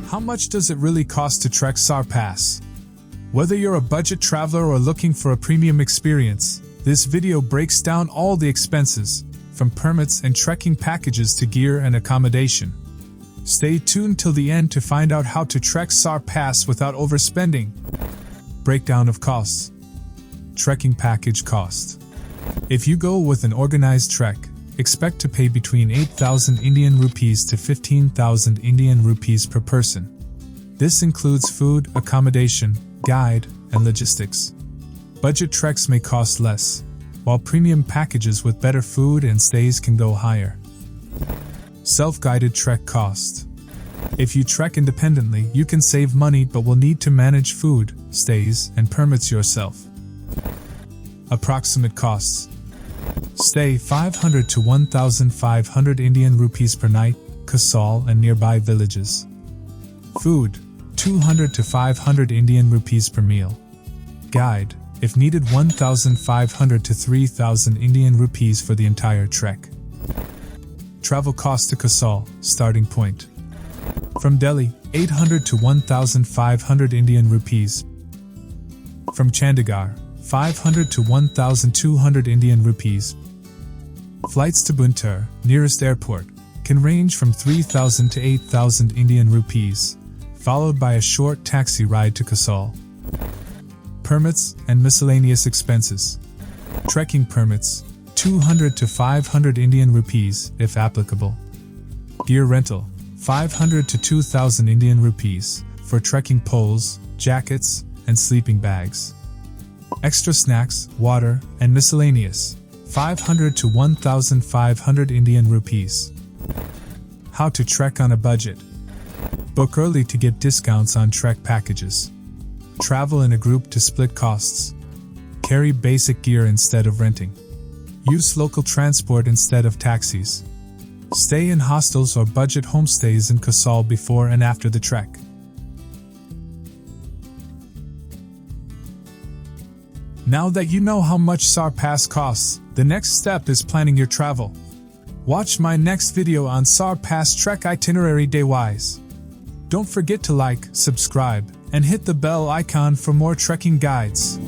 How much does it really cost to trek Sar Pass? Whether you're a budget traveler or looking for a premium experience, this video breaks down all the expenses, from permits and trekking packages to gear and accommodation. Stay tuned till the end to find out how to trek Sar Pass without overspending. Breakdown of costs. Trekking package cost. If you go with an organized trek, expect to pay between 8,000 Indian rupees to 15,000 Indian rupees per person. This includes food, accommodation, guide, and logistics. Budget treks may cost less, while premium packages with better food and stays can go higher. Self-guided trek cost. If you trek independently, you can save money but will need to manage food, stays, and permits yourself. Approximate costs. Stay 500 to 1,500 Indian rupees per night, Kasol and nearby villages. Food, 200 to 500 Indian rupees per meal. Guide, if needed 1,500 to 3,000 Indian rupees for the entire trek. Travel cost to Kasol, starting point. From Delhi, 800 to 1,500 Indian rupees. From Chandigarh, 500 to 1,200 Indian rupees. Flights to Buntur, nearest airport, can range from 3,000 to 8,000 Indian rupees, followed by a short taxi ride to Kasol. Permits and miscellaneous expenses. Trekking permits, 200 to 500 Indian rupees if applicable. Gear rental, 500 to 2,000 Indian rupees for trekking poles, jackets, and sleeping bags. Extra snacks, water, and miscellaneous, 500 to 1,500 Indian rupees. How to trek on a budget. Book early to get discounts on trek packages. Travel in a group to split costs. Carry basic gear instead of renting. Use local transport instead of taxis. Stay in hostels or budget homestays in Kasol before and after the trek. Now that you know how much Sar Pass costs, the next step is planning your travel. Watch my next video on Sar Pass Trek Itinerary day-wise. Don't forget to like, subscribe, and hit the bell icon for more trekking guides.